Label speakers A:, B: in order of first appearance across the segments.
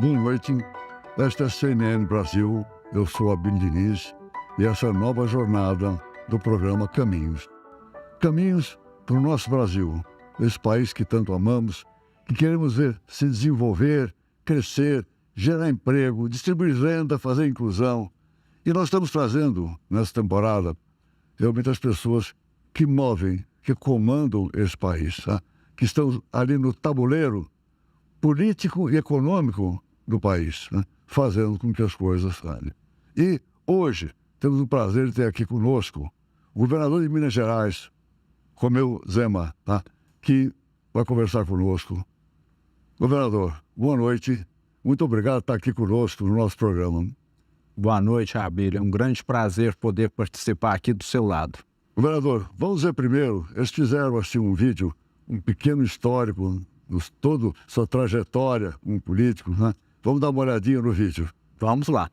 A: Boa noite, esta é a CNN Brasil, eu sou Abílio Diniz e essa é a nova jornada do programa Caminhos. Caminhos para o nosso Brasil, esse país que tanto amamos, que queremos ver se desenvolver, crescer, gerar emprego, distribuir renda, fazer inclusão. E nós estamos trazendo, nessa temporada, realmente as pessoas que movem, que comandam esse país, tá? Que estão ali no tabuleiro político e econômico do país, né? Fazendo com que as coisas falhem. E hoje temos o prazer de ter aqui conosco o governador de Minas Gerais, Romeu Zema, tá? Que vai conversar conosco. Governador, boa noite. Muito obrigado por estar aqui conosco no nosso programa.
B: Boa noite, Abílio. É um grande prazer poder participar aqui do seu lado.
A: Governador, vamos ver primeiro, eles fizeram assim um vídeo, um pequeno histórico, toda sua trajetória como político, né? Vamos dar uma olhadinha no vídeo.
B: Vamos lá.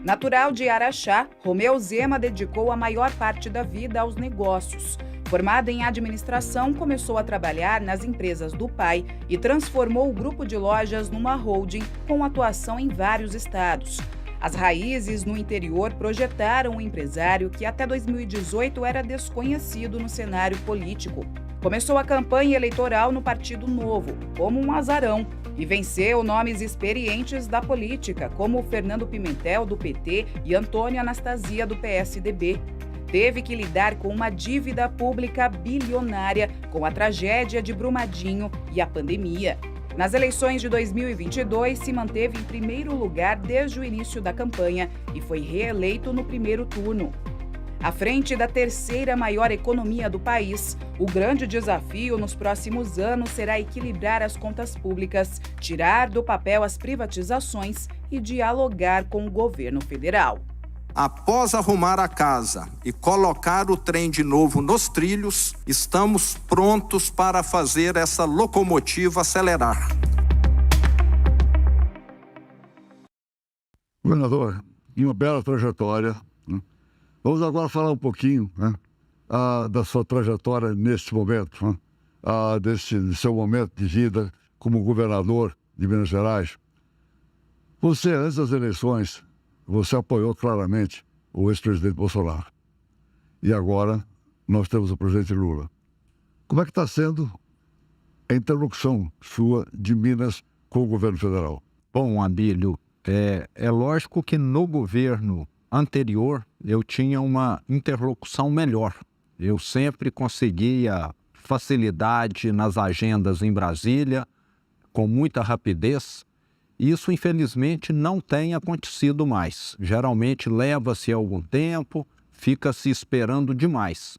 C: Natural de Araxá, Romeu Zema dedicou a maior parte da vida aos negócios. Formado em administração, começou a trabalhar nas empresas do pai e transformou o grupo de lojas numa holding com atuação em vários estados. As raízes no interior projetaram um empresário que até 2018 era desconhecido no cenário político. Começou a campanha eleitoral no Partido Novo, como um azarão, e venceu nomes experientes da política, como Fernando Pimentel, do PT, e Antônio Anastasia, do PSDB. Teve que lidar com uma dívida pública bilionária, com a tragédia de Brumadinho e a pandemia. Nas eleições de 2022, se manteve em primeiro lugar desde o início da campanha e foi reeleito no primeiro turno. À frente da terceira maior economia do país, o grande desafio nos próximos anos será equilibrar as contas públicas, tirar do papel as privatizações e dialogar com o governo federal.
D: Após arrumar a casa e colocar o trem de novo nos trilhos, estamos prontos para fazer essa locomotiva acelerar.
A: Governador, em uma bela trajetória, né? Vamos agora falar um pouquinho, né, da sua trajetória nesse momento, né, desse seu momento de vida como governador de Minas Gerais. Você, antes das eleições, você apoiou claramente o ex-presidente Bolsonaro. E agora nós temos o presidente Lula. Como é que está sendo a interlocução sua de Minas com o governo federal?
B: Bom, Abílio, é lógico que no governo anterior eu tinha uma interlocução melhor. Eu sempre conseguia facilidade nas agendas em Brasília, com muita rapidez. Isso, infelizmente, não tem acontecido mais. Geralmente leva-se algum tempo, fica-se esperando demais.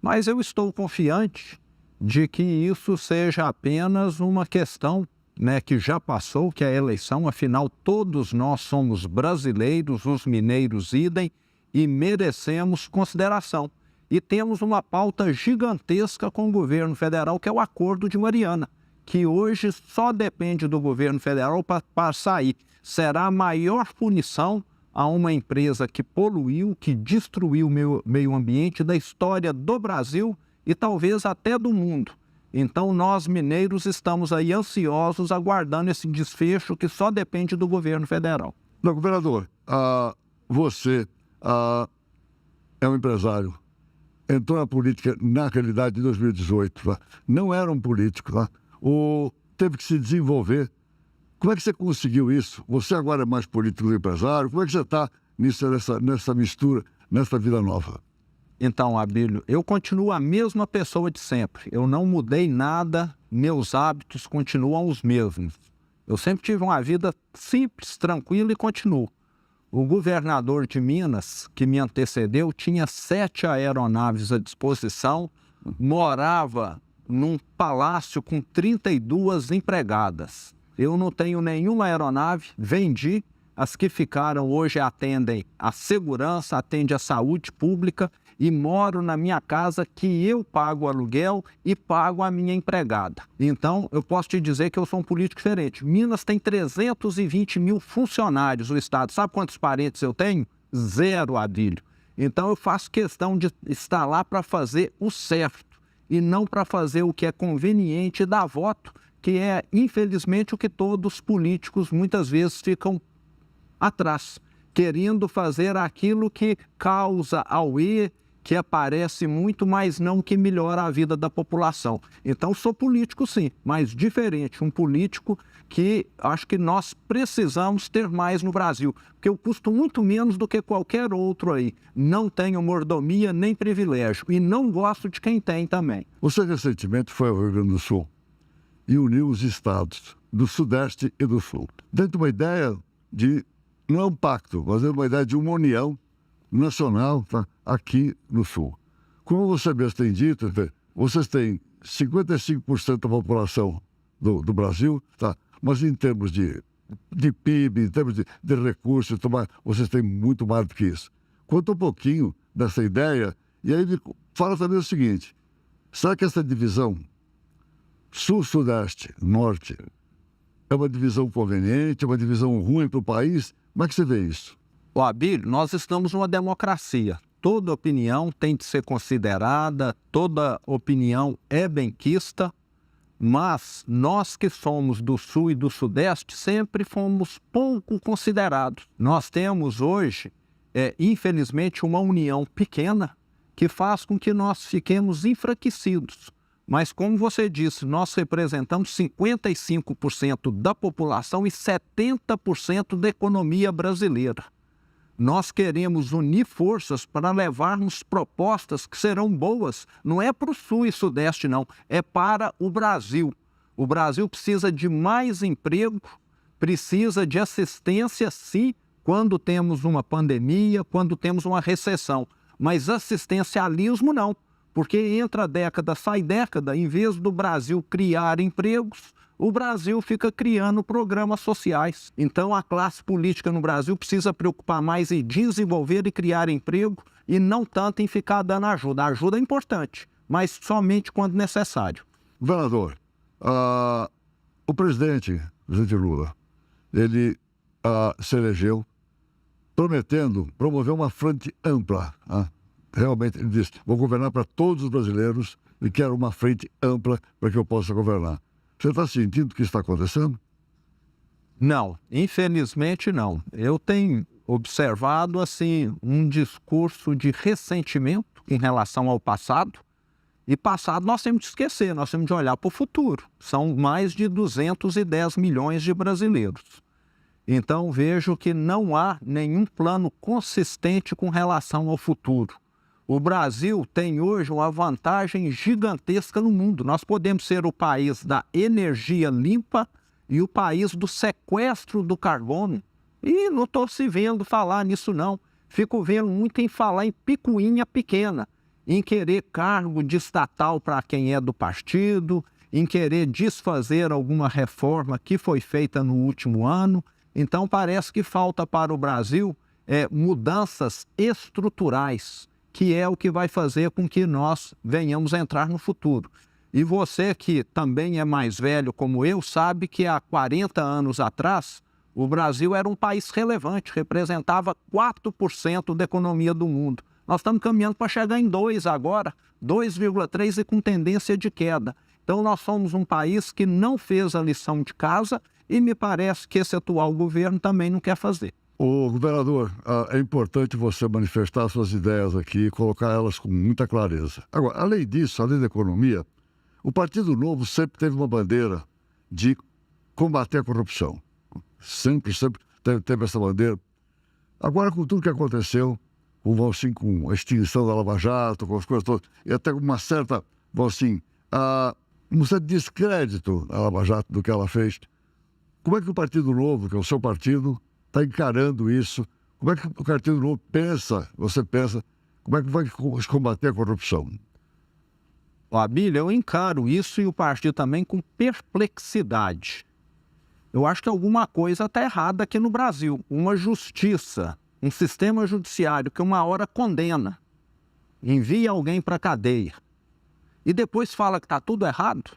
B: Mas eu estou confiante de que isso seja apenas uma questão, né, que já passou, que é a eleição. Afinal, todos nós somos brasileiros, os mineiros idem, e merecemos consideração. E temos uma pauta gigantesca com o governo federal, que é o Acordo de Mariana, que hoje só depende do governo federal para sair. Será a maior punição a uma empresa que poluiu, que destruiu o meio ambiente da história do Brasil e talvez até do mundo. Então nós mineiros estamos aí ansiosos aguardando esse desfecho que só depende do governo federal.
A: Não, governador, você é um empresário, entrou na política na realidade de 2018, tá? Não era um político, tá? Ou teve que se desenvolver. Como é que você conseguiu isso? Você agora é mais político do que empresário. Como é que você está nessa mistura, nessa vida nova?
B: Então, Abílio, eu continuo a mesma pessoa de sempre. Eu não mudei nada, meus hábitos continuam os mesmos. Eu sempre tive uma vida simples, tranquila e continuo. O governador de Minas, que me antecedeu, tinha 7 aeronaves à disposição, morava num palácio com 32 empregadas. Eu não tenho nenhuma aeronave, vendi. As que ficaram hoje atendem a segurança, atendem a saúde pública e moro na minha casa que eu pago o aluguel e pago a minha empregada. Então, eu posso te dizer que eu sou um político diferente. Minas tem 320 mil funcionários, o Estado. Sabe quantos parentes eu tenho? 0, Abílio. Então, eu faço questão de estar lá para fazer o certo e não para fazer o que é conveniente e dar voto que é, infelizmente, o que todos os políticos muitas vezes ficam atrás, querendo fazer aquilo que causa auê, que aparece muito, mas não que melhora a vida da população. Então, sou político sim, mas diferente, um político que acho que nós precisamos ter mais no Brasil, porque eu custo muito menos do que qualquer outro aí. Não tenho mordomia nem privilégio e não gosto de quem tem também.
A: Você recentemente foi ao Rio Grande do Sul e uniu os estados do Sudeste e do Sul, dentro de uma ideia de, não é um pacto, mas é uma ideia de uma união nacional, tá, aqui no Sul. Como você mesmo tem dito, vocês têm 55% da população do Brasil, tá, mas em termos de PIB, em termos de recursos, vocês têm muito mais do que isso. Conta um pouquinho dessa ideia e aí me fala também o seguinte, será que essa divisão Sul, Sudeste, Norte é uma divisão conveniente, é uma divisão ruim para o país? Como é que você vê isso?
B: Ó, Abílio, nós estamos numa democracia. Toda opinião tem de ser considerada, toda opinião é benquista, mas nós que somos do Sul e do Sudeste sempre fomos pouco considerados. Nós temos hoje, infelizmente, uma união pequena que faz com que nós fiquemos enfraquecidos. Mas, como você disse, nós representamos 55% da população e 70% da economia brasileira. Nós queremos unir forças para levarmos propostas que serão boas. Não é para o Sul e Sudeste, não. É para o Brasil. O Brasil precisa de mais emprego, precisa de assistência, sim, quando temos uma pandemia, quando temos uma recessão. Mas assistencialismo, não. Porque entra década, sai década, em vez do Brasil criar empregos, o Brasil fica criando programas sociais. Então, a classe política no Brasil precisa preocupar mais em desenvolver e criar emprego e não tanto em ficar dando ajuda. A ajuda é importante, mas somente quando necessário.
A: Governador, o presidente Lula, ele se elegeu prometendo promover uma frente ampla. Realmente, ele disse, vou governar para todos os brasileiros e quero uma frente ampla para que eu possa governar. Você está sentindo o que está acontecendo?
B: Não, infelizmente não. Eu tenho observado assim um discurso de ressentimento em relação ao passado. E passado nós temos de esquecer, nós temos de olhar para o futuro. São mais de 210 milhões de brasileiros. Então vejo que não há nenhum plano consistente com relação ao futuro. O Brasil tem hoje uma vantagem gigantesca no mundo. Nós podemos ser o país da energia limpa e o país do sequestro do carbono. E não estou se vendo falar nisso, não. Fico vendo muito em falar em picuinha pequena, em querer cargo de estatal para quem é do partido, em querer desfazer alguma reforma que foi feita no último ano. Então, parece que falta para o Brasil mudanças estruturais, que é o que vai fazer com que nós venhamos a entrar no futuro. E você que também é mais velho como eu, sabe que há 40 anos atrás, o Brasil era um país relevante, representava 4% da economia do mundo. Nós estamos caminhando para chegar em 2 agora, 2,3% e com tendência de queda. Então nós somos um país que não fez a lição de casa e me parece que esse atual governo também não quer fazer.
A: Ô, governador, é importante você manifestar suas ideias aqui e colocar elas com muita clareza. Agora, além disso, além da economia, o Partido Novo sempre teve uma bandeira de combater a corrupção. Sempre teve essa bandeira. Agora, com tudo que aconteceu, com a extinção da Lava Jato, com as coisas todas, e até com uma certa, um certo descrédito da Lava Jato do que ela fez, como é que o Partido Novo, que é o seu partido, está encarando isso? Como é que o Partido Novo você pensa, como é que vai combater a corrupção?
B: Abílio, eu encaro isso e o partido também com perplexidade. Eu acho que alguma coisa está errada aqui no Brasil. Uma justiça, um sistema judiciário que uma hora condena, envia alguém para a cadeia e depois fala que está tudo errado,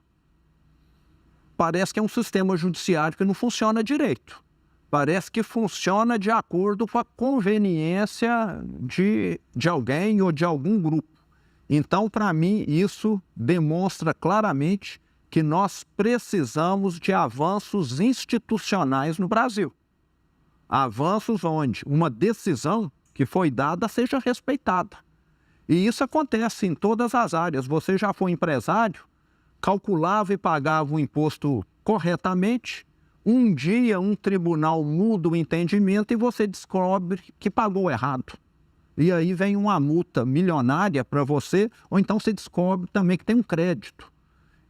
B: parece que é um sistema judiciário que não funciona direito. Parece que funciona de acordo com a conveniência de alguém ou de algum grupo. Então, para mim, isso demonstra claramente que nós precisamos de avanços institucionais no Brasil. Avanços onde uma decisão que foi dada seja respeitada. E isso acontece em todas as áreas. Você já foi empresário, calculava e pagava o imposto corretamente, um dia um tribunal muda o entendimento e você descobre que pagou errado. E aí vem uma multa milionária para você, ou então você descobre também que tem um crédito.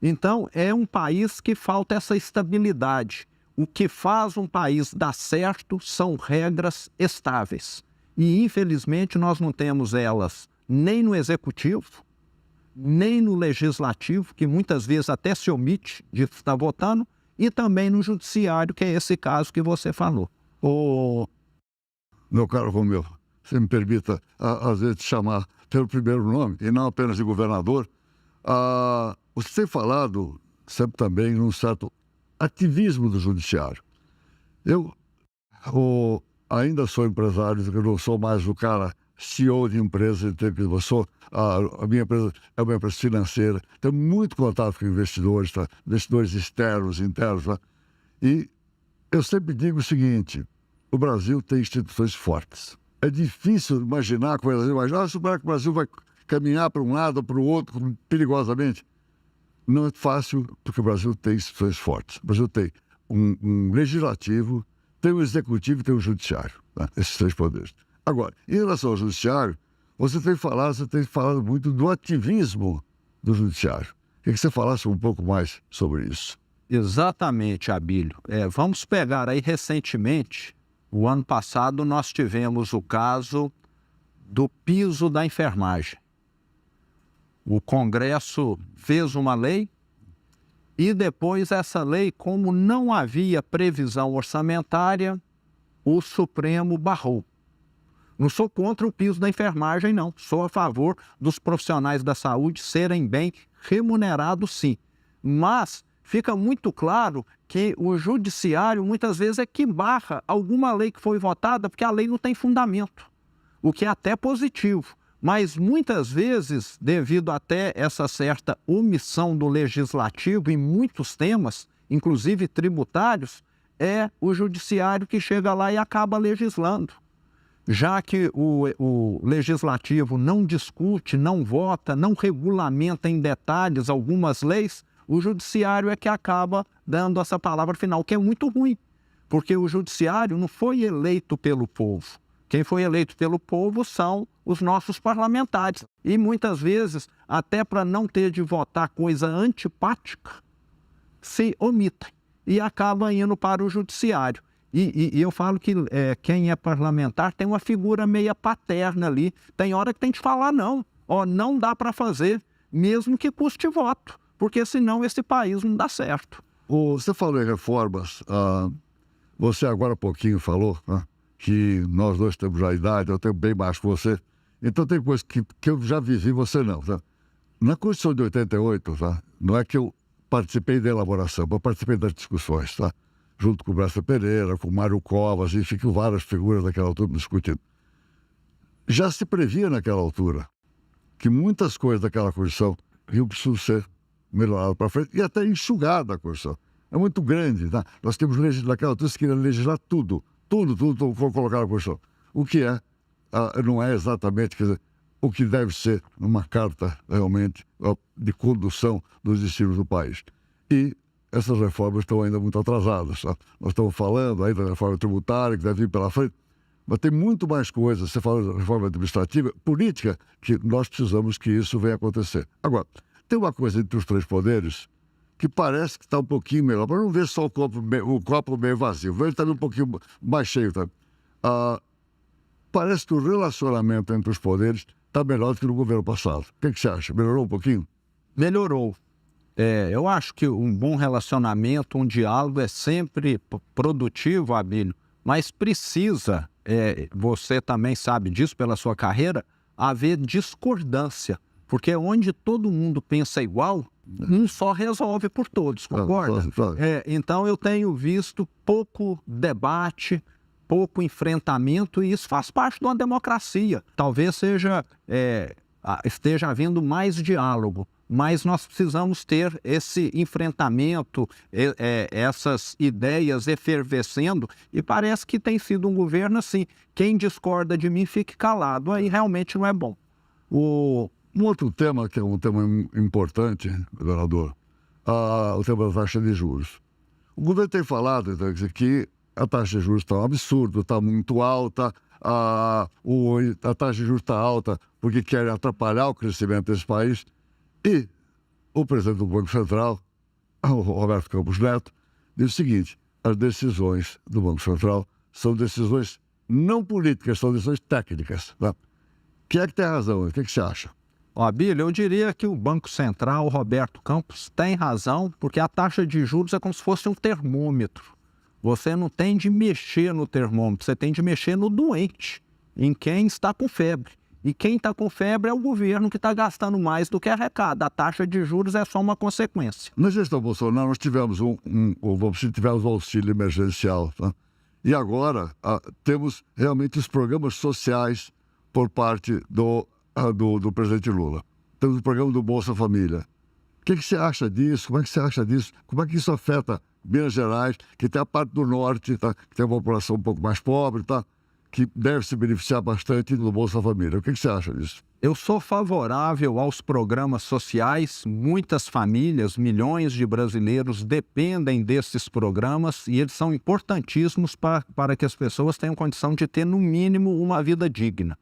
B: Então, é um país que falta essa estabilidade. O que faz um país dar certo são regras estáveis. E, infelizmente, nós não temos elas nem no executivo, nem no legislativo, que muitas vezes até se omite de estar votando, e também no judiciário, que é esse caso que você falou.
A: Meu caro Romeu, você me permita, às vezes, te chamar pelo primeiro nome, e não apenas de governador. Você tem falado sempre também num certo ativismo do judiciário. Eu ainda sou empresário, eu não sou mais o cara CEO de empresa, a minha empresa é uma empresa financeira, tenho muito contato com investidores, tá? Investidores externos, internos. Tá? E eu sempre digo o seguinte, o Brasil tem instituições fortes. É difícil imaginar que o Brasil vai caminhar para um lado ou para o outro perigosamente. Não é fácil, porque o Brasil tem instituições fortes. O Brasil tem um legislativo, tem um executivo e tem um judiciário. Tá? Esses três poderes. Agora, em relação ao judiciário, você tem falado muito do ativismo do judiciário. Queria que você falasse um pouco mais sobre isso.
B: Exatamente, Abílio. Vamos pegar aí recentemente, o ano passado, nós tivemos o caso do piso da enfermagem. O Congresso fez uma lei e depois essa lei, como não havia previsão orçamentária, o Supremo barrou. Não sou contra o piso da enfermagem, não. Sou a favor dos profissionais da saúde serem bem remunerados, sim. Mas fica muito claro que o judiciário, muitas vezes, é que barra alguma lei que foi votada porque a lei não tem fundamento, o que é até positivo. Mas, muitas vezes, devido até essa certa omissão do legislativo em muitos temas, inclusive tributários, é o judiciário que chega lá e acaba legislando. Já que o legislativo não discute, não vota, não regulamenta em detalhes algumas leis, o judiciário é que acaba dando essa palavra final, que é muito ruim, porque o judiciário não foi eleito pelo povo. Quem foi eleito pelo povo são os nossos parlamentares. E muitas vezes, até para não ter de votar coisa antipática, se omitem e acaba indo para o judiciário. E eu falo que quem é parlamentar tem uma figura meia paterna ali. Tem hora que tem que falar não. Não dá para fazer, mesmo que custe voto, porque senão esse país não dá certo.
A: Você falou em reformas, você agora há pouquinho falou que nós dois temos a idade, eu tenho bem mais que você. Então tem coisas que eu já vivi, você não. Tá? Na Constituição de 88, tá? Não é que eu participei da elaboração, eu participei das discussões, tá? Junto com o Bressa Pereira, com o Mário Covas, enfim, com várias figuras daquela altura discutindo. Já se previa naquela altura que muitas coisas daquela Constituição iam precisar ser melhoradas para frente e até enxugada a Constituição. É muito grande, tá? Nós temos naquela altura, se queria legislar tudo for colocar na Constituição. O que não é exatamente, quer dizer, o que deve ser numa carta, realmente, de condução dos destinos do país. E essas reformas estão ainda muito atrasadas. Tá? Nós estamos falando aí da reforma tributária, que deve vir pela frente, mas tem muito mais coisas. Você fala da reforma administrativa, política, que nós precisamos que isso venha acontecer. Agora, tem uma coisa entre os três poderes que parece que está um pouquinho melhor, para não ver só o copo meio vazio, ver ele também um pouquinho mais cheio. Tá? Parece que o relacionamento entre os poderes está melhor do que no governo passado. O que você acha? Melhorou um pouquinho?
B: Melhorou. Eu acho que um bom relacionamento, um diálogo é sempre produtivo, Abílio, mas precisa, você também sabe disso pela sua carreira, haver discordância, porque onde todo mundo pensa igual, um só resolve por todos, concorda? Então eu tenho visto pouco debate, pouco enfrentamento, e isso faz parte de uma democracia. Talvez esteja havendo mais diálogo, mas nós precisamos ter esse enfrentamento, essas ideias efervescendo, e parece que tem sido um governo assim, quem discorda de mim fique calado, aí realmente não é bom.
A: Um outro tema, que é um tema importante, governador, o tema da taxa de juros. O governo tem falado então, que a taxa de juros está um absurdo, está muito alta, a taxa de juros está alta porque querem atrapalhar o crescimento desse país. E o presidente do Banco Central, o Roberto Campos Neto, diz o seguinte: as decisões do Banco Central são decisões não políticas, são decisões técnicas. Tá? Quem é que tem razão? O que você acha?
B: Abílio, eu diria que o Banco Central, o Roberto Campos, tem razão, porque a taxa de juros é como se fosse um termômetro. Você não tem de mexer no termômetro, você tem de mexer no doente, em quem está com febre. E quem está com febre é o governo que está gastando mais do que arrecada. A taxa de juros é só uma consequência.
A: Na gestão Bolsonaro, nós tivemos tivemos um auxílio emergencial. Tá? E agora temos realmente os programas sociais por parte do presidente Lula. Temos o programa do Bolsa Família. O que você acha disso? Como é que você acha disso? Como é que isso afeta Minas Gerais, que tem a parte do norte, tá? Que tem uma população um pouco mais pobre, tá? Que deve se beneficiar bastante do Bolsa Família. O que você acha disso?
B: Eu sou favorável aos programas sociais. Muitas famílias, milhões de brasileiros dependem desses programas e eles são importantíssimos para que as pessoas tenham condição de ter, no mínimo, uma vida digna.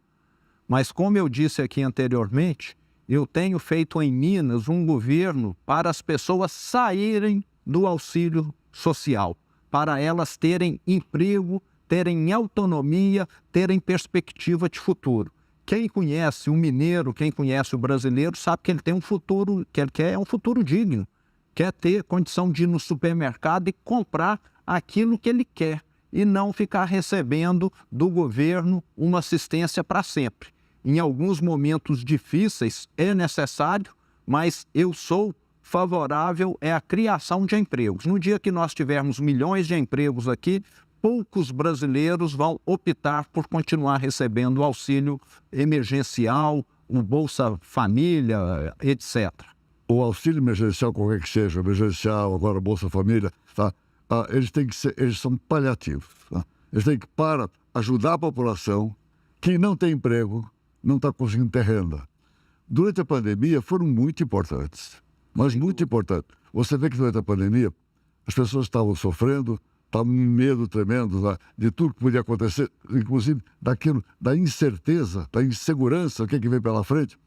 B: Mas, como eu disse aqui anteriormente, eu tenho feito em Minas um governo para as pessoas saírem do auxílio social, para elas terem emprego, terem autonomia, terem perspectiva de futuro. Quem conhece o mineiro, quem conhece o brasileiro, sabe que ele tem um futuro, que ele quer um futuro digno, quer ter condição de ir no supermercado e comprar aquilo que ele quer e não ficar recebendo do governo uma assistência para sempre. Em alguns momentos difíceis é necessário, mas eu sou favorável à criação de empregos. No dia que nós tivermos milhões de empregos aqui, poucos brasileiros vão optar por continuar recebendo o auxílio emergencial, o Bolsa Família, etc.
A: O auxílio emergencial, qualquer que seja, emergencial, agora Bolsa Família, tá? Eles são paliativos. Tá? Eles têm que, para ajudar a população, quem não tem emprego, não está conseguindo ter renda. Durante a pandemia foram muito importantes, mas muito importantes. Você vê que durante a pandemia as pessoas estavam sofrendo, estavam em medo tremendo, tá? De tudo que podia acontecer, inclusive da incerteza, da insegurança, o que vem pela frente.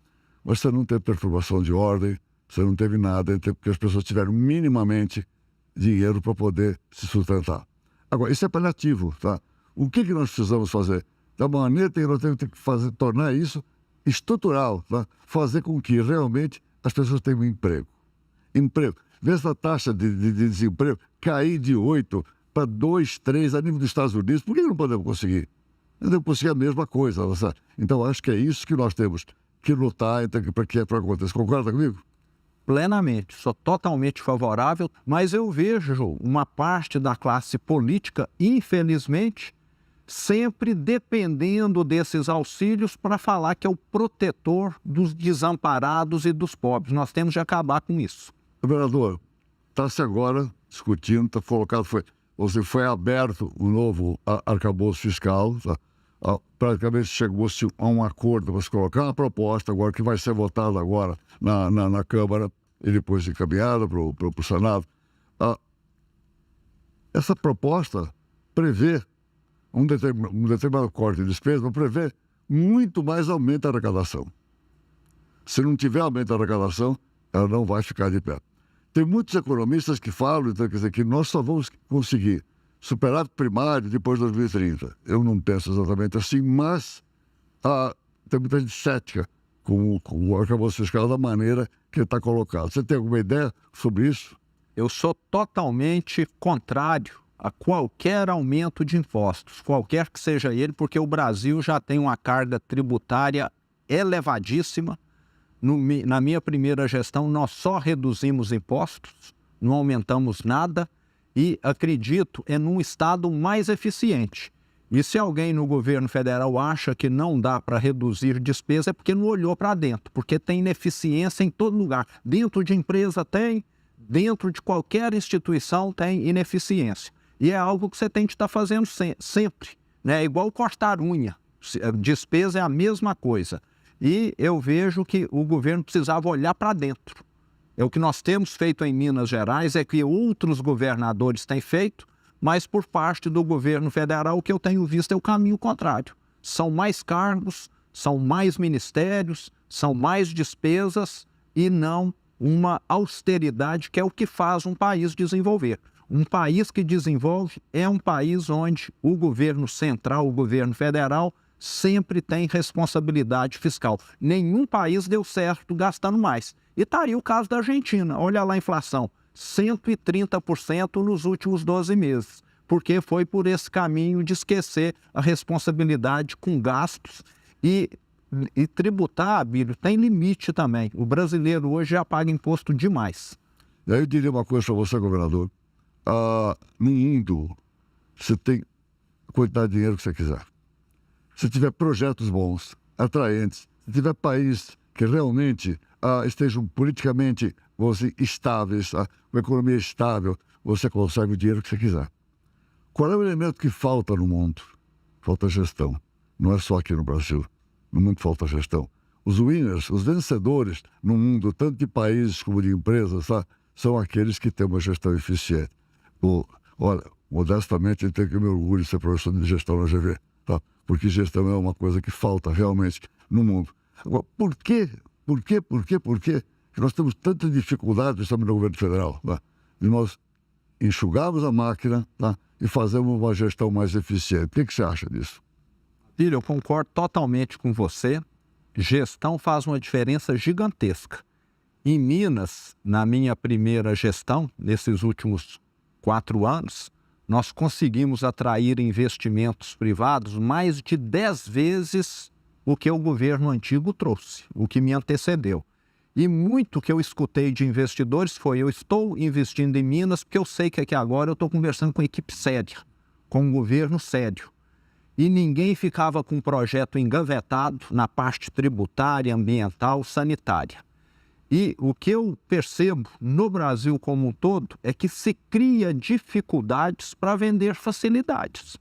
A: Mas você não teve perturbação de ordem, você não teve nada, porque as pessoas tiveram minimamente dinheiro para poder se sustentar. Agora, isso é paliativo, tá? O que nós precisamos fazer? Da maneira que nós temos que fazer, tornar isso estrutural, tá? Fazer com que realmente as pessoas tenham um emprego. Emprego. Vê essa taxa de desemprego cair de 8 para 2, 3 a nível dos Estados Unidos. Por que não podemos conseguir? Não podemos conseguir a mesma coisa. Sabe? Então, acho que é isso que nós temos que lutar para que aconteça. Concorda comigo?
B: Plenamente, sou totalmente favorável, mas eu vejo uma parte da classe política, infelizmente, sempre dependendo desses auxílios para falar que é o protetor dos desamparados e dos pobres. Nós temos de acabar com isso.
A: Governador, está-se agora discutindo, está colocado, foi aberto um novo arcabouço fiscal, tá? Praticamente chegou-se a um acordo para se colocar uma proposta agora que vai ser votada agora na Câmara e depois encaminhada para o Senado. Essa proposta prevê um determinado corte de despesa, mas prevê muito mais aumento da arrecadação. Se não tiver aumento da arrecadação, ela não vai ficar de pé. Tem muitos economistas que falam, então, quer dizer, que nós só vamos conseguir superávit primário depois de 2030. Eu não penso exatamente assim, mas tem muita gente cética com o arcabouço fiscal da maneira que está colocado. Você tem alguma ideia sobre isso?
B: Eu sou totalmente contrário a qualquer aumento de impostos, qualquer que seja ele, porque o Brasil já tem uma carga tributária elevadíssima. Na minha primeira gestão, nós só reduzimos impostos, não aumentamos nada e acredito num Estado mais eficiente. E se alguém no governo federal acha que não dá para reduzir despesa, é porque não olhou para dentro, porque tem ineficiência em todo lugar. Dentro de empresa tem, dentro de qualquer instituição tem ineficiência. E é algo que você tem que estar fazendo sempre, né? É igual cortar unha. Despesa é a mesma coisa. E eu vejo que o governo precisava olhar para dentro. É o que nós temos feito em Minas Gerais, é que outros governadores têm feito, mas por parte do governo federal o que eu tenho visto é o caminho contrário. São mais cargos, são mais ministérios, são mais despesas e não uma austeridade, que é o que faz um país desenvolver. Um país que desenvolve é um país onde o governo central, o governo federal, sempre tem responsabilidade fiscal. Nenhum país deu certo gastando mais. E está aí o caso da Argentina. Olha lá a inflação, 130% nos últimos 12 meses. Porque foi por esse caminho de esquecer a responsabilidade com gastos e tributar, Abílio, tem limite também. O brasileiro hoje já paga imposto demais.
A: E aí eu diria uma coisa para você, governador. No mundo, você tem a quantidade de dinheiro que você quiser. Se tiver projetos bons, atraentes, se tiver país que realmente estejam politicamente, vamos dizer, estáveis, uma economia estável, você consegue o dinheiro que você quiser. Qual é o elemento que falta no mundo? Falta gestão. Não é só aqui no Brasil. No mundo falta gestão. Os winners, os vencedores no mundo, tanto de países como de empresas, são aqueles que têm uma gestão eficiente. Olha, modestamente, eu tenho que me orgulho de ser professor de gestão na GV, porque gestão é uma coisa que falta realmente no mundo. Agora, por quê que nós temos tanta dificuldade, principalmente no governo federal, de nós enxugarmos a máquina e fazermos uma gestão mais eficiente? O que você acha disso?
B: Filho, eu concordo totalmente com você. Gestão faz uma diferença gigantesca. Em Minas, na minha primeira gestão, nesses últimos 4 anos, nós conseguimos atrair investimentos privados mais de 10 vezes o que o governo antigo trouxe, o que me antecedeu. E muito que eu escutei de investidores foi: eu estou investindo em Minas porque eu sei que aqui agora eu estou conversando com equipe séria, com um governo sério. E ninguém ficava com um projeto engavetado na parte tributária, ambiental, sanitária. E o que eu percebo no Brasil como um todo é que se cria dificuldades para vender facilidades.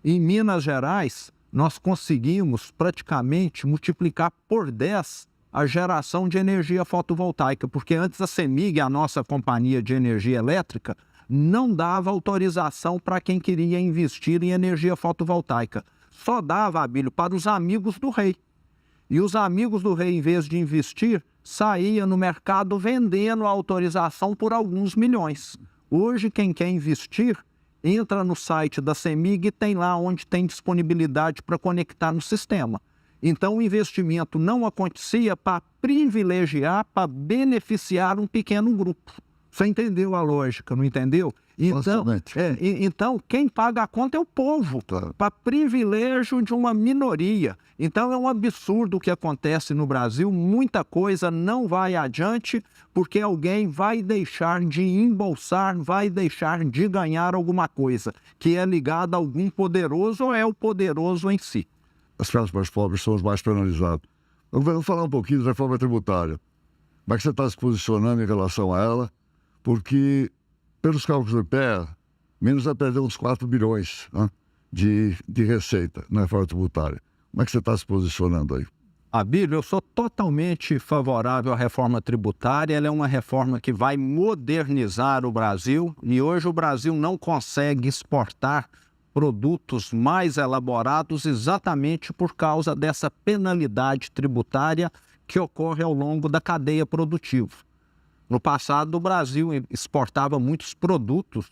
B: Em Minas Gerais, nós conseguimos praticamente multiplicar por 10 a geração de energia fotovoltaica, porque antes a CEMIG, a nossa companhia de energia elétrica, não dava autorização para quem queria investir em energia fotovoltaica. Só dava, Abílio, para os amigos do rei. E os amigos do rei, em vez de investir, saía no mercado vendendo a autorização por alguns milhões. Hoje, quem quer investir, entra no site da CEMIG e tem lá onde tem disponibilidade para conectar no sistema. Então, o investimento não acontecia para privilegiar, para beneficiar um pequeno grupo. Você entendeu a lógica, não entendeu? Então, quem paga a conta é o povo, para privilégio de uma minoria. Então, é um absurdo o que acontece no Brasil. Muita coisa não vai adiante porque alguém vai deixar de embolsar, vai deixar de ganhar alguma coisa que é ligada a algum poderoso ou é o poderoso em si.
A: As classes mais pobres são os mais penalizados. Vamos falar um pouquinho da reforma tributária. Como é que você está se posicionando em relação a ela? Porque, pelos cálculos do IPEA, Minas vai perder uns 4 bilhões de receita na reforma tributária. Como é que você está se posicionando aí?
B: Abílio, eu sou totalmente favorável à reforma tributária. Ela é uma reforma que vai modernizar o Brasil e hoje o Brasil não consegue exportar produtos mais elaborados exatamente por causa dessa penalidade tributária que ocorre ao longo da cadeia produtiva. No passado, o Brasil exportava muitos produtos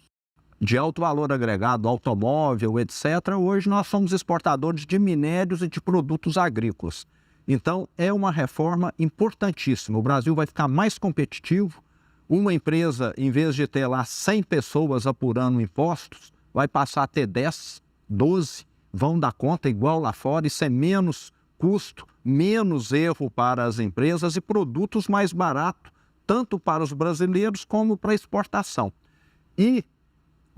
B: de alto valor agregado, automóvel, etc. Hoje nós somos exportadores de minérios e de produtos agrícolas. Então, é uma reforma importantíssima. O Brasil vai ficar mais competitivo. Uma empresa, em vez de ter lá 100 pessoas apurando impostos, vai passar a ter 10, 12, vão dar conta igual lá fora. Isso é menos custo, menos erro para as empresas e produtos mais baratos, tanto para os brasileiros como para a exportação. E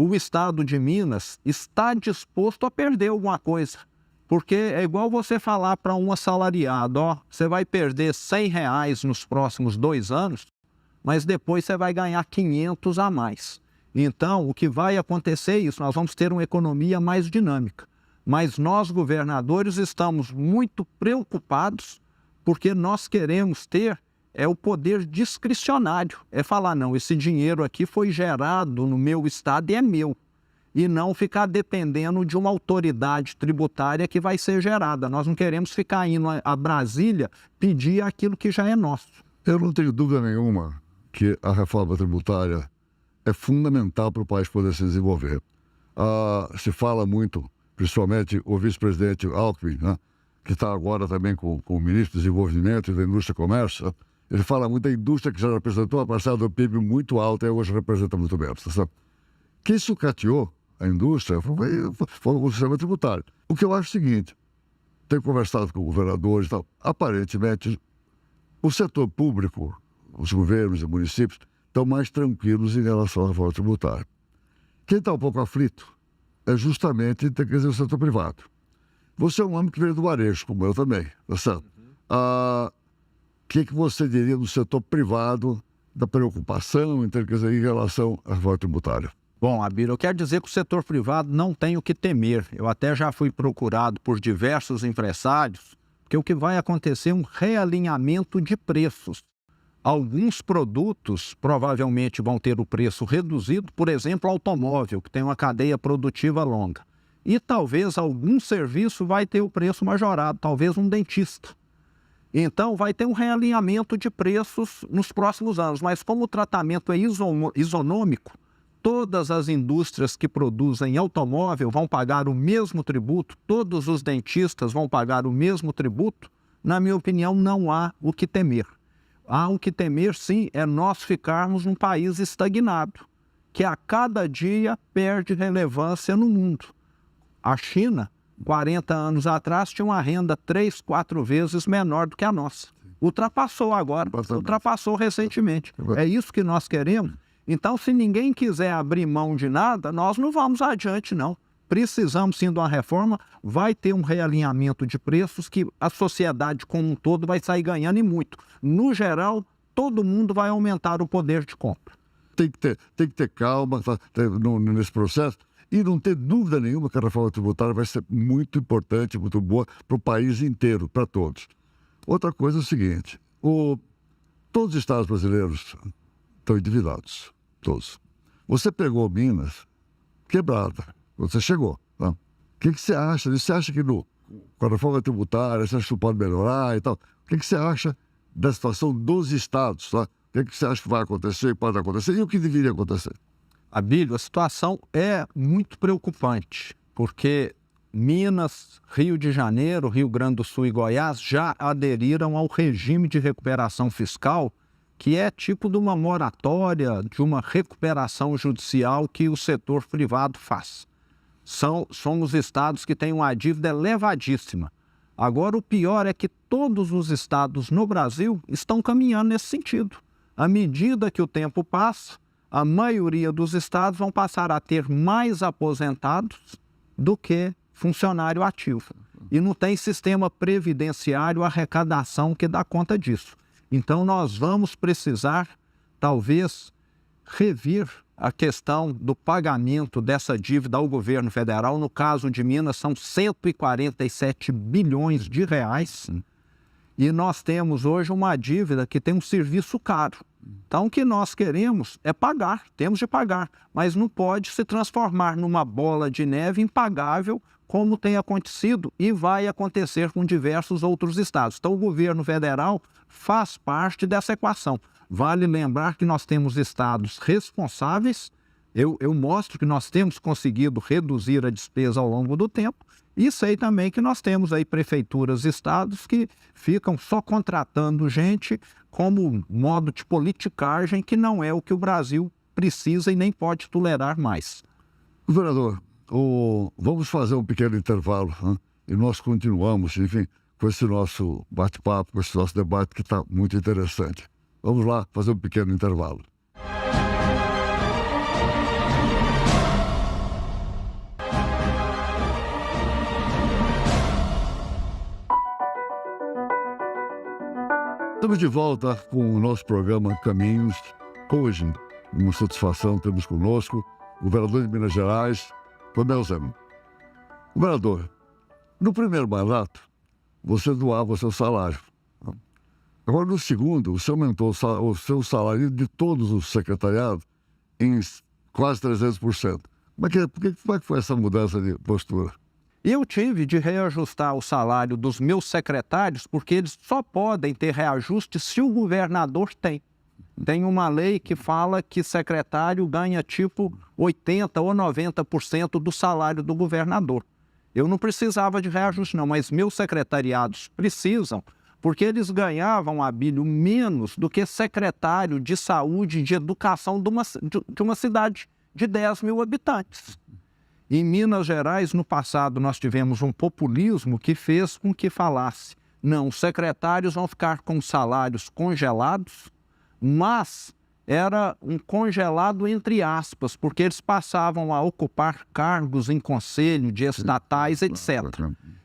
B: o estado de Minas está disposto a perder alguma coisa. Porque é igual você falar para um assalariado, ó, você vai perder R$100 nos próximos 2 anos, mas depois você vai ganhar 500 a mais. Então, o que vai acontecer é isso, nós vamos ter uma economia mais dinâmica. Mas nós, governadores, estamos muito preocupados porque nós queremos ter o poder discricionário. É falar, não, esse dinheiro aqui foi gerado no meu estado e é meu. E não ficar dependendo de uma autoridade tributária que vai ser gerada. Nós não queremos ficar indo a Brasília pedir aquilo que já é nosso.
A: Eu não tenho dúvida nenhuma que a reforma tributária é fundamental para o país poder se desenvolver. Se fala muito, principalmente o vice-presidente Alckmin, né, que está agora também com o ministro do Desenvolvimento e da Indústria e Comércio. Ele fala muito da indústria que já representou uma parcela do PIB muito alta e hoje representa muito menos. Sabe? Que sucateou a indústria foi o sistema tributário. O que eu acho é o seguinte, tenho conversado com governadores e tal, aparentemente o setor público, os governos e municípios, estão mais tranquilos em relação à reforma tributária. Quem está um pouco aflito é justamente o setor privado. Você é um homem que veio do varejo, como eu também, tá certo? O que você diria do setor privado, da preocupação em relação à reforma tributária?
B: Bom, Abílio, eu quero dizer que o setor privado não tem o que temer. Eu até já fui procurado por diversos empresários, porque o que vai acontecer é um realinhamento de preços. Alguns produtos provavelmente vão ter o preço reduzido, por exemplo, automóvel, que tem uma cadeia produtiva longa. E talvez algum serviço vai ter o preço majorado, talvez um dentista. Então, vai ter um realinhamento de preços nos próximos anos. Mas como o tratamento é isonômico, todas as indústrias que produzem automóvel vão pagar o mesmo tributo, todos os dentistas vão pagar o mesmo tributo, na minha opinião, não há o que temer. Há o que temer, sim, é nós ficarmos num país estagnado, que a cada dia perde relevância no mundo. A China, 40 anos atrás, tinha uma renda 3, 4 vezes menor do que a nossa. Ultrapassou agora, ultrapassou recentemente. É isso que nós queremos? Então, se ninguém quiser abrir mão de nada, nós não vamos adiante, não. Precisamos, sim, de uma reforma, vai ter um realinhamento de preços que a sociedade como um todo vai sair ganhando e muito. No geral, todo mundo vai aumentar o poder de compra.
A: Tem que ter calma nesse processo e não ter dúvida nenhuma que a reforma tributária vai ser muito importante, muito boa para o país inteiro, para todos. Outra coisa é o seguinte, todos os estados brasileiros estão endividados, todos. Você pegou Minas quebrada, você chegou. Tá? O que você acha? Você acha que com a reforma tributária, você acha que pode melhorar e tal? O que você acha da situação dos estados? Tá? O que você acha que vai acontecer, pode acontecer e o que deveria acontecer?
B: Abílio, a situação é muito preocupante, porque Minas, Rio de Janeiro, Rio Grande do Sul e Goiás já aderiram ao regime de recuperação fiscal, que é tipo de uma moratória, de uma recuperação judicial que o setor privado faz. Somos estados que têm uma dívida elevadíssima. Agora, o pior é que todos os estados no Brasil estão caminhando nesse sentido. À medida que o tempo passa, a maioria dos estados vão passar a ter mais aposentados do que funcionário ativo. E não tem sistema previdenciário, arrecadação que dá conta disso. Então, nós vamos precisar, talvez, rever a questão do pagamento dessa dívida ao governo federal. No caso de Minas, são 147 bilhões de reais. E nós temos hoje uma dívida que tem um serviço caro. Então, o que nós queremos é pagar, temos de pagar, mas não pode se transformar numa bola de neve impagável, como tem acontecido e vai acontecer com diversos outros estados. Então, o governo federal faz parte dessa equação. Vale lembrar que nós temos estados responsáveis, eu mostro que nós temos conseguido reduzir a despesa ao longo do tempo, e sei também que nós temos aí prefeituras e estados que ficam só contratando gente como modo de politicagem, que não é o que o Brasil precisa e nem pode tolerar mais.
A: Governador, vamos fazer um pequeno intervalo, né? E nós continuamos, enfim, com esse nosso bate-papo, com esse nosso debate que está muito interessante. Vamos lá fazer um pequeno intervalo. Estamos de volta com o nosso programa Caminhos. Hoje, uma satisfação, temos conosco o vereador de Minas Gerais, Romeu Zema. Vereador, no primeiro mandato, você doava o seu salário. Agora, no segundo, você aumentou o seu salário de todos os secretariados em quase 300%. Como é que foi essa mudança de postura?
B: Eu tive de reajustar o salário dos meus secretários, porque eles só podem ter reajuste se o governador tem. Tem uma lei que fala que secretário ganha tipo 80% ou 90% do salário do governador. Eu não precisava de reajuste não, mas meus secretariados precisam, porque eles ganhavam, Abílio, menos do que secretário de saúde e de educação de uma cidade de 10 mil habitantes. Em Minas Gerais, no passado, nós tivemos um populismo que fez com que falasse: não, os secretários vão ficar com salários congelados, mas era um congelado entre aspas, porque eles passavam a ocupar cargos em conselho de estatais, etc.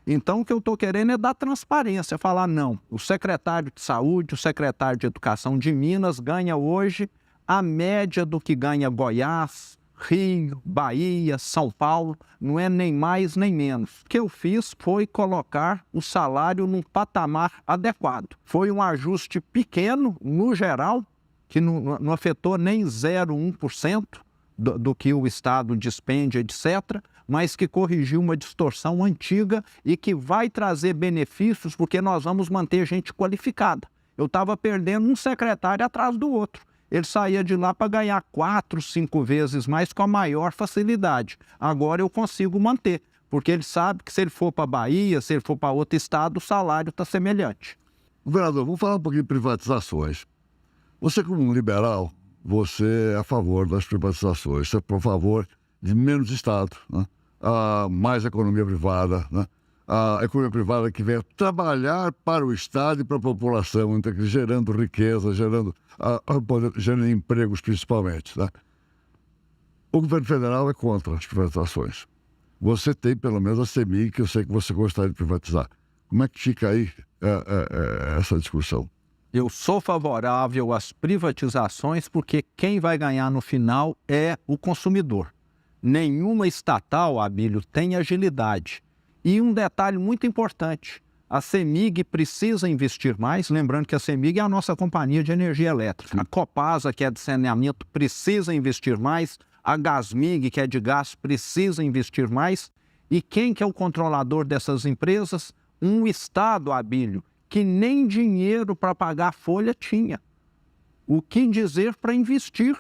B: Então, o que eu estou querendo é dar transparência, falar: não, o secretário de saúde, o secretário de educação de Minas ganha hoje a média do que ganha Goiás, Rio, Bahia, São Paulo, não é nem mais nem menos. O que eu fiz foi colocar o salário num patamar adequado. Foi um ajuste pequeno, no geral, que não afetou nem 0,1% do que o Estado despende, etc., mas que corrigiu uma distorção antiga e que vai trazer benefícios, porque nós vamos manter gente qualificada. Eu estava perdendo um secretário atrás do outro. Ele saía de lá para ganhar 4, 5 vezes mais com a maior facilidade. Agora eu consigo manter, porque ele sabe que se ele for para Bahia, se ele for para outro estado, o salário está semelhante.
A: Vereador, vamos falar um pouquinho de privatizações. Você, como um liberal, você é a favor das privatizações, você é por favor de menos Estado, né? Mais economia privada, né? A economia privada que venha trabalhar para o Estado e para a população, gerando riqueza, gerando empregos principalmente. Né? O governo federal é contra as privatizações. Você tem pelo menos a CEMIG, que eu sei que você gostaria de privatizar. Como é que fica aí essa discussão?
B: Eu sou favorável às privatizações porque quem vai ganhar no final é o consumidor. Nenhuma estatal, Abílio, tem agilidade. E um detalhe muito importante, a CEMIG precisa investir mais, lembrando que a CEMIG é a nossa companhia de energia elétrica. A Copasa, que é de saneamento, precisa investir mais, a Gasmig, que é de gás, precisa investir mais. E quem que é o controlador dessas empresas? Um Estado, Abílio, que nem dinheiro para pagar a folha tinha. O que dizer para investir,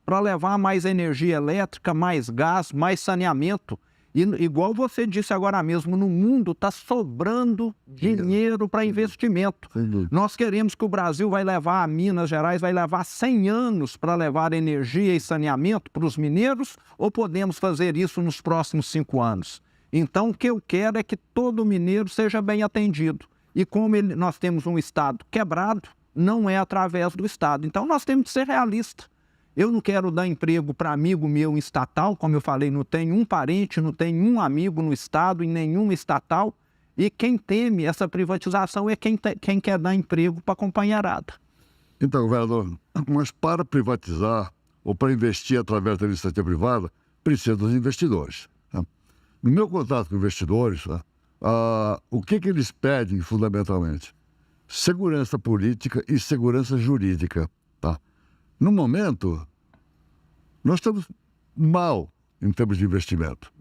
B: para levar mais energia elétrica, mais gás, mais saneamento? E, igual você disse agora mesmo, no mundo está sobrando dinheiro para investimento. Nós queremos que o Brasil vai levar, a Minas Gerais vai levar 100 anos para levar energia e saneamento para os mineiros, ou podemos fazer isso nos próximos 5 anos? Então, o que eu quero é que todo mineiro seja bem atendido. E como nós temos um Estado quebrado, não é através do Estado. Então, nós temos que ser realistas. Eu não quero dar emprego para amigo meu em estatal, como eu falei, não tem um parente, não tem um amigo no Estado, em nenhuma estatal. E quem teme essa privatização é quem quer dar emprego para a companheirada.
A: Então, vereador, mas para privatizar ou para investir através da iniciativa privada, precisa dos investidores. Né? No meu contato com investidores, o que eles pedem fundamentalmente? Segurança política e segurança jurídica. Tá? No momento, nós estamos mal em termos de investimento.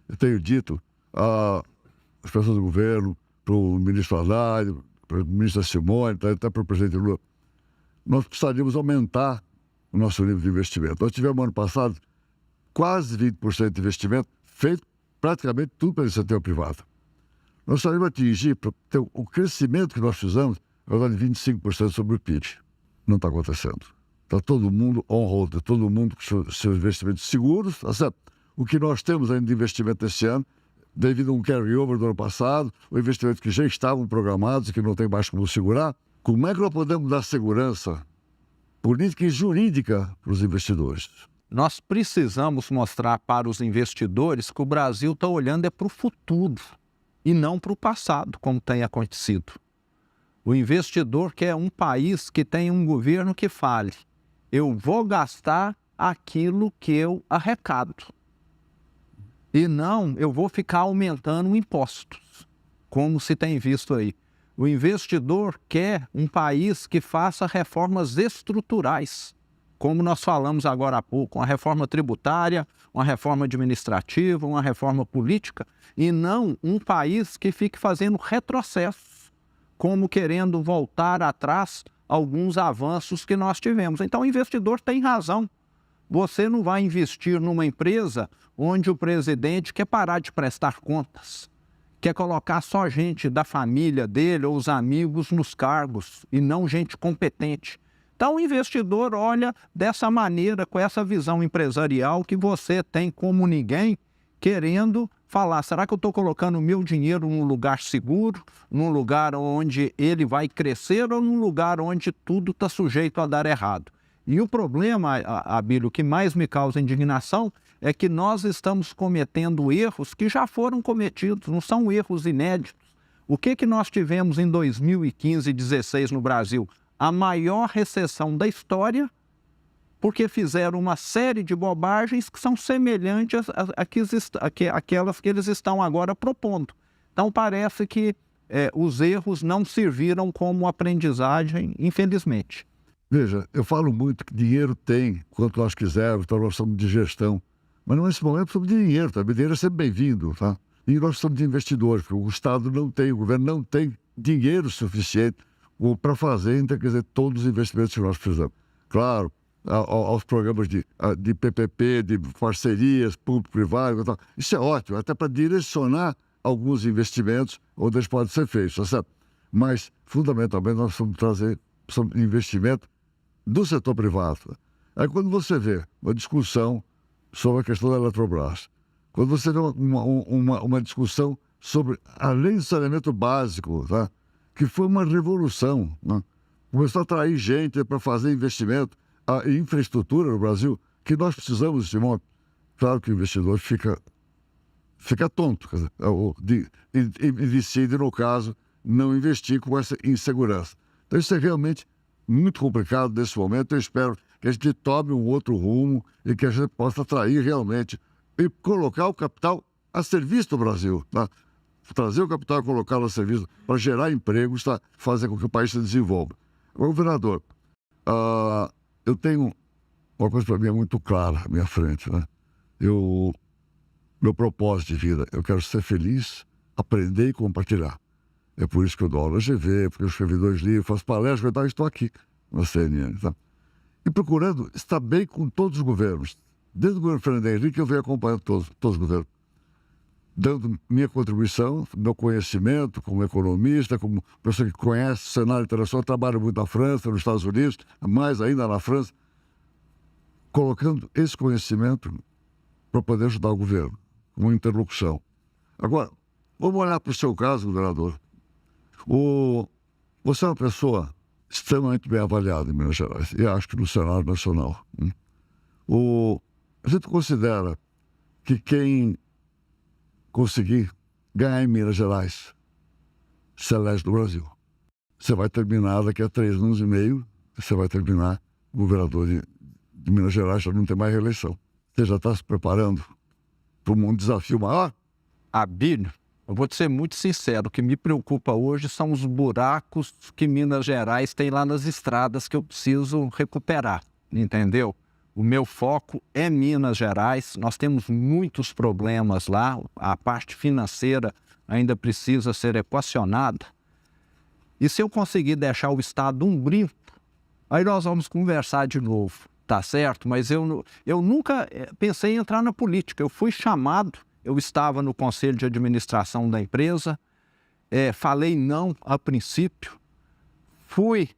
A: Eu tenho dito às pessoas do governo, para o ministro Haddad, para a ministra Simone, até para o presidente Lula, nós precisaríamos aumentar o nosso nível de investimento. Nós tivemos ano passado quase 20% de investimento, feito praticamente tudo pela iniciativa privada. Nós precisaríamos atingir, para ter o crescimento que nós fizemos, agora de 25% sobre o PIB. Não está acontecendo. Está todo mundo on-hold, todo mundo com seus investimentos seguros, tá certo? O que nós temos ainda de investimento esse ano, devido a um carry-over do ano passado, o investimento que já estavam programados e que não tem mais como segurar, como é que nós podemos dar segurança política e jurídica para os investidores?
B: Nós precisamos mostrar para os investidores que o Brasil está olhando para o futuro e não para o passado, como tem acontecido. O investidor quer um país que tem um governo que fale: eu vou gastar aquilo que eu arrecado. E não, eu vou ficar aumentando impostos, como se tem visto aí. O investidor quer um país que faça reformas estruturais, como nós falamos agora há pouco, uma reforma tributária, uma reforma administrativa, uma reforma política, e não um país que fique fazendo retrocessos, como querendo voltar atrás alguns avanços que nós tivemos. Então, o investidor tem razão. Você não vai investir numa empresa onde o presidente quer parar de prestar contas, quer colocar só gente da família dele ou os amigos nos cargos e não gente competente. Então, o investidor olha dessa maneira, com essa visão empresarial que você tem como ninguém, querendo falar: será que eu estou colocando o meu dinheiro num lugar seguro, num lugar onde ele vai crescer ou num lugar onde tudo está sujeito a dar errado? E o problema, Abílio, que mais me causa indignação é que nós estamos cometendo erros que já foram cometidos, não são erros inéditos. O que nós tivemos em 2015 e 2016 no Brasil? A maior recessão da história, porque fizeram uma série de bobagens que são semelhantes àquelas que eles estão agora propondo. Então, parece que os erros não serviram como aprendizagem, infelizmente.
A: Veja, eu falo muito que dinheiro tem, quanto nós quisermos, então nós somos de gestão. Mas nesse momento somos de dinheiro, tá? O dinheiro é sempre bem-vindo, tá? E nós somos de investidores, porque o Estado não tem, o governo não tem dinheiro suficiente para fazer, quer dizer, todos os investimentos que nós precisamos. Claro, aos programas de PPP, de parcerias público-privado, isso é ótimo, até para direcionar alguns investimentos onde eles podem ser feitos, tá certo? Mas, fundamentalmente, nós vamos trazer investimento do setor privado. Aí, quando você vê uma discussão sobre a questão da Eletrobras, quando você vê uma discussão sobre a lei de saneamento básico, tá? Que foi uma revolução, né? Começou a atrair gente para fazer investimento em infraestrutura no Brasil, que nós precisamos desse monte. Claro que o investidor fica tonto, quer dizer, e decide, no caso, não investir com essa insegurança. Então, isso é realmente muito complicado nesse momento. Eu espero que a gente tome um outro rumo e que a gente possa atrair realmente e colocar o capital a serviço do Brasil, tá? Trazer o capital e colocá-lo a serviço para gerar empregos, tá? Fazer com que o país se desenvolva. Agora, governador, eu tenho uma coisa para mim é muito clara à minha frente, né? Meu propósito de vida, eu quero ser feliz, aprender e compartilhar. É por isso que eu dou aula GV, porque eu escrevi 2 livros, faço palestras, e estou aqui na CNN, tá? E procurando estar bem com todos os governos. Desde o governo Fernando Henrique, eu venho acompanhando todos os governos, dando minha contribuição, meu conhecimento como economista, como pessoa que conhece o cenário internacional, trabalho muito na França, nos Estados Unidos, mais ainda na França, colocando esse conhecimento para poder ajudar o governo, uma interlocução. Agora, vamos olhar para o seu caso, governador. Você é uma pessoa extremamente bem avaliada em Minas Gerais, e acho que no cenário nacional. A gente considera que quem conseguir ganhar em Minas Gerais se elege do Brasil. Você vai terminar daqui a 3 anos e meio, você vai terminar governador de Minas Gerais, já não tem mais reeleição. Você já está se preparando para um desafio maior?
B: Abílio, eu vou te ser muito sincero, o que me preocupa hoje são os buracos que Minas Gerais tem lá nas estradas que eu preciso recuperar, entendeu? O meu foco é Minas Gerais, nós temos muitos problemas lá, a parte financeira ainda precisa ser equacionada. E se eu conseguir deixar o Estado um brinco, aí nós vamos conversar de novo, tá certo? Mas eu nunca pensei em entrar na política, eu fui chamado, eu estava no conselho de administração da empresa, falei não a princípio, fui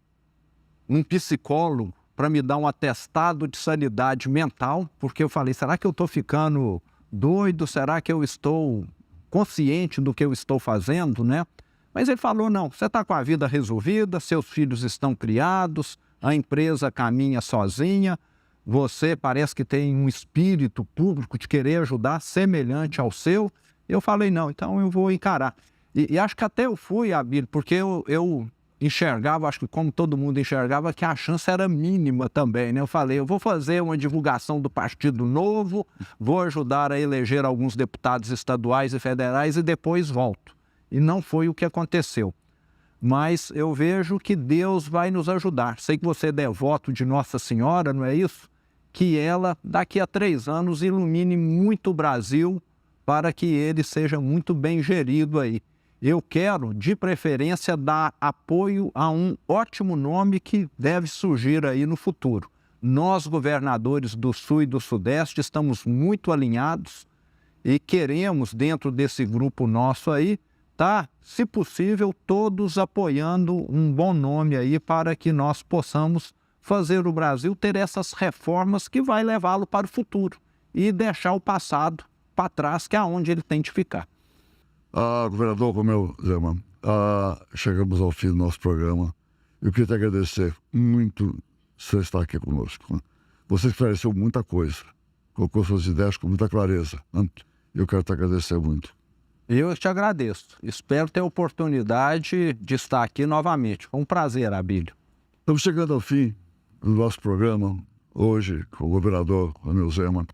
B: um psicólogo para me dar um atestado de sanidade mental, porque eu falei, será que eu estou ficando doido? Será que eu estou consciente do que eu estou fazendo, né? Mas ele falou, não, você está com a vida resolvida, seus filhos estão criados, a empresa caminha sozinha, você parece que tem um espírito público de querer ajudar semelhante ao seu. Eu falei, não, então eu vou encarar. E acho que até eu fui, Abílio, porque eu enxergava, acho que como todo mundo enxergava, que a chance era mínima também, né? Eu falei, eu vou fazer uma divulgação do Partido Novo, vou ajudar a eleger alguns deputados estaduais e federais e depois volto. E não foi o que aconteceu. Mas eu vejo que Deus vai nos ajudar. Sei que você é devoto de Nossa Senhora, não é isso? Que ela, daqui a 3 anos, ilumine muito o Brasil para que ele seja muito bem gerido aí. Eu quero, de preferência, dar apoio a um ótimo nome que deve surgir aí no futuro. Nós, governadores do Sul e do Sudeste, estamos muito alinhados e queremos, dentro desse grupo nosso aí, se possível, todos apoiando um bom nome aí para que nós possamos fazer o Brasil ter essas reformas que vai levá-lo para o futuro e deixar o passado para trás, que é onde ele tem de ficar.
A: Governador Romeu Zema, chegamos ao fim do nosso programa. Eu queria te agradecer muito você estar aqui conosco. Você esclareceu muita coisa, colocou suas ideias com muita clareza. Eu quero te agradecer muito.
B: Eu te agradeço. Espero ter a oportunidade de estar aqui novamente. Foi um prazer, Abílio.
A: Estamos chegando ao fim do nosso programa, hoje, com o governador Romeu Zema.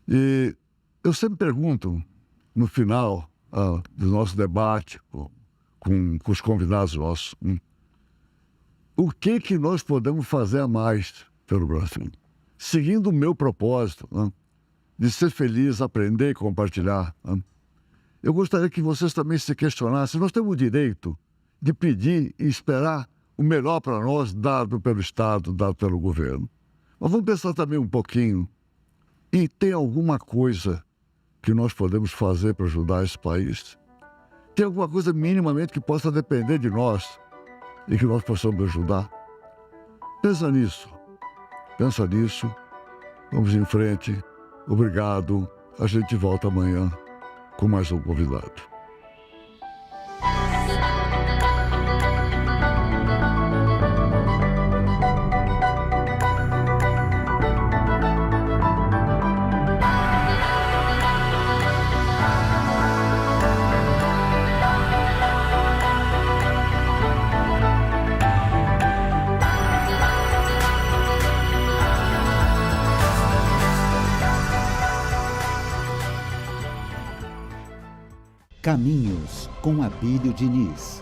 A: E eu sempre pergunto, no final do nosso debate com os convidados nossos, o que nós podemos fazer a mais pelo Brasil? Seguindo o meu propósito, de ser feliz, aprender e compartilhar. Eu gostaria que vocês também se questionassem. Nós temos o direito de pedir e esperar o melhor para nós, dado pelo Estado, dado pelo governo. Mas vamos pensar também um pouquinho. E tem alguma coisa que nós podemos fazer para ajudar esse país? Tem alguma coisa minimamente que possa depender de nós e que nós possamos ajudar? Pensa nisso. Vamos em frente. Obrigado. A gente volta amanhã com mais um convidado.
E: Caminhos com Abílio Diniz.